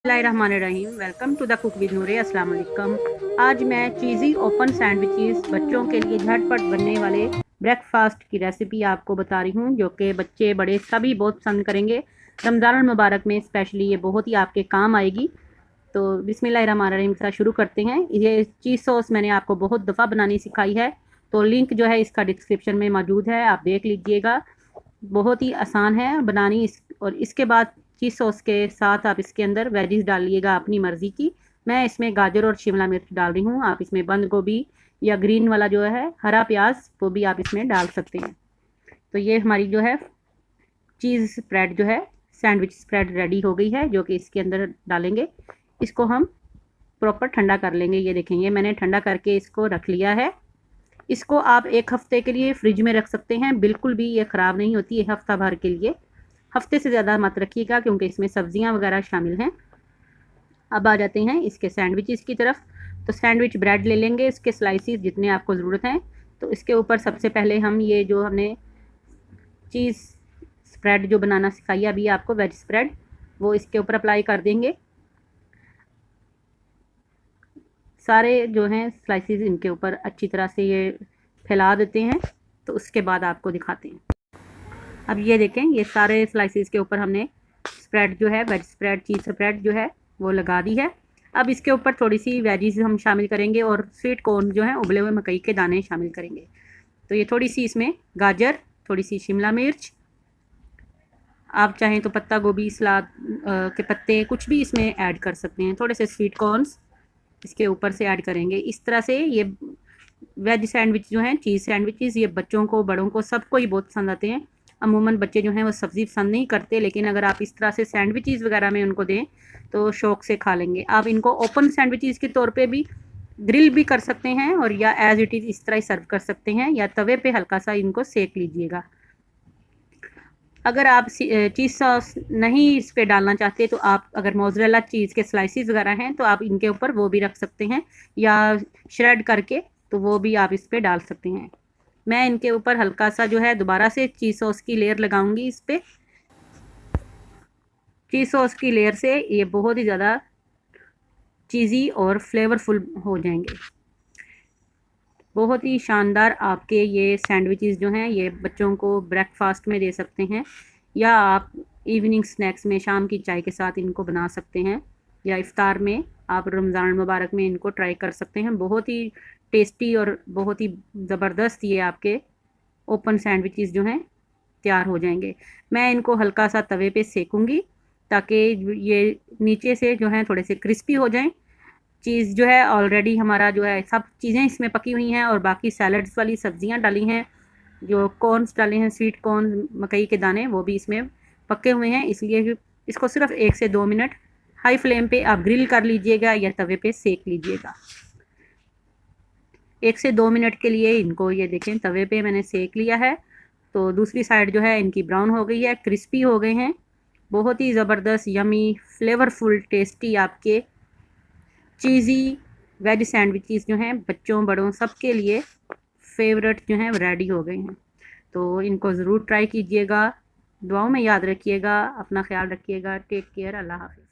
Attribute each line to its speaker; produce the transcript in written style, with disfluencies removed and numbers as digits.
Speaker 1: बिस्मिल्लाहिर्रहमानिर्रहीम। Welcome to the cook with Noore. अस्सलाम वालेकुम। आज मैं चीज़ी ओपन सैंडविचेस बच्चों के लिए झटपट बनने वाले ब्रेकफास्ट की रेसिपी आपको बता रही हूँ, जो कि बच्चे बड़े सभी बहुत पसंद करेंगे। रमज़ान मुबारक में स्पेशली ये बहुत ही आपके काम आएगी। तो बिस्मिल्लाहिर्रहमानिर्रहीम से शुरू करते हैं। ये चीज़ सॉस मैंने आपको बहुत दफ़ा बनानी सिखाई है, तो लिंक जो है इसका डिस्क्रिप्शन में मौजूद है, आप देख लीजिएगा। बहुत ही आसान है बनानी। और इसके बाद चीज़ सॉस के साथ आप इसके अंदर वेजिस डालिएगा अपनी मर्ज़ी की। मैं इसमें गाजर और शिमला मिर्च डाल रही हूँ। आप इसमें बंद गोभी या ग्रीन वाला जो है हरा प्याज वो भी आप इसमें डाल सकते हैं। तो ये हमारी जो है चीज़ स्प्रेड जो है सैंडविच स्प्रेड रेडी हो गई है, जो कि इसके अंदर डालेंगे। इसको हम प्रॉपर ठंडा कर लेंगे। ये देखेंगे मैंने ठंडा करके इसको रख लिया है। इसको आप 1 हफ़्ते के लिए फ्रिज में रख सकते हैं, बिल्कुल भी ये ख़राब नहीं होती है। हफ़्ता भर के लिए, हफ़्ते से ज़्यादा मत रखिएगा क्योंकि इसमें सब्जियां वगैरह शामिल हैं। अब आ जाते हैं इसके सैंडविचेस की तरफ। तो सैंडविच ब्रेड ले लेंगे, इसके स्लाइसिस जितने आपको ज़रूरत हैं। तो इसके ऊपर सबसे पहले हम ये जो हमने चीज़ स्प्रेड जो बनाना सिखाई है अभी आपको, वेज स्प्रेड, वो इसके ऊपर अप्लाई कर देंगे। सारे जो हैं स्लाइसिस इनके ऊपर अच्छी तरह से ये फैला देते हैं। तो उसके बाद आपको दिखाते हैं। अब ये देखें, ये सारे स्लाइसिस के ऊपर हमने स्प्रेड जो है वेज स्प्रेड, चीज़ स्प्रेड जो है वो लगा दी है। अब इसके ऊपर थोड़ी सी वेजीज हम शामिल करेंगे और स्वीट कॉर्न जो है उबले हुए मकई के दाने शामिल करेंगे। तो ये थोड़ी सी इसमें गाजर, थोड़ी सी शिमला मिर्च, आप चाहें तो पत्ता गोभी, सलाद के पत्ते कुछ भी इसमें ऐड कर सकते हैं। थोड़े से स्वीट कॉर्नस इसके ऊपर से ऐड करेंगे। इस तरह से ये वेज सैंडविच जो हैं, चीज़ सैंडविचेस, ये बच्चों को बड़ों को सबको ही बहुत पसंद आते हैं। अमूमन बच्चे जो हैं वो सब्ज़ी पसंद नहीं करते, लेकिन अगर आप इस तरह से सैंडविचेस वगैरह में उनको दें तो शौक़ से खा लेंगे। आप इनको ओपन सैंडविचेस के तौर पे भी ग्रिल भी कर सकते हैं, और या एज़ इट इज़ इस तरह ही सर्व कर सकते हैं, या तवे पे हल्का सा इनको सेक लीजिएगा। अगर आप चीज़ सॉस नहीं इस पे डालना चाहते तो आप, अगर मोज़रेला चीज़ के स्लाइसिस वगैरह हैं तो आप इनके ऊपर वो भी रख सकते हैं, या श्रेड करके तो वो भी आप इस पे डाल सकते हैं। मैं इनके ऊपर हल्का सा जो है दोबारा से चीज़ सॉस की लेयर लगाऊंगी। इस पे चीज़ सॉस की लेयर से ये बहुत ही ज़्यादा चीज़ी और फ्लेवरफुल हो जाएंगे। बहुत ही शानदार आपके ये सैंडविचेस जो हैं ये बच्चों को ब्रेकफास्ट में दे सकते हैं, या आप इवनिंग स्नैक्स में शाम की चाय के साथ इनको बना सकते हैं, या इफ्तार में आप रमज़ान मुबारक में इनको ट्राई कर सकते हैं। बहुत ही टेस्टी और बहुत ही ज़बरदस्त ये आपके ओपन सैंडविचेस जो हैं तैयार हो जाएंगे। मैं इनको हल्का सा तवे पे सेकूंगी ताकि ये नीचे से जो है थोड़े से क्रिस्पी हो जाएं। चीज़ जो है ऑलरेडी हमारा जो है सब चीज़ें इसमें पकी हुई हैं, और बाकी सैलड्स वाली सब्जियां डाली हैं, जो कॉर्नस डाले हैं, स्वीट कॉर्न मकई के दाने वो भी इसमें पके हुए हैं। इसलिए इसको सिर्फ 1 से 2 मिनट हाई फ्लेम पे आप ग्रिल कर लीजिएगा या तवे पे सेक लीजिएगा। 1 से 2 मिनट के लिए इनको, ये देखें तवे पे मैंने सेक लिया है। तो दूसरी साइड जो है इनकी ब्राउन हो गई है, क्रिस्पी हो गए हैं। बहुत ही ज़बरदस्त, यमी, फ्लेवरफुल, टेस्टी आपके चीज़ी वेज सैंडविचेस जो हैं बच्चों बड़ों सबके लिए फेवरेट जो हैं रेडी हो गए हैं। तो इनको ज़रूर ट्राई कीजिएगा। दुआओं में याद रखिएगा, अपना ख्याल रखिएगा। टेक केयर, अल्लाह हाफ़िज़।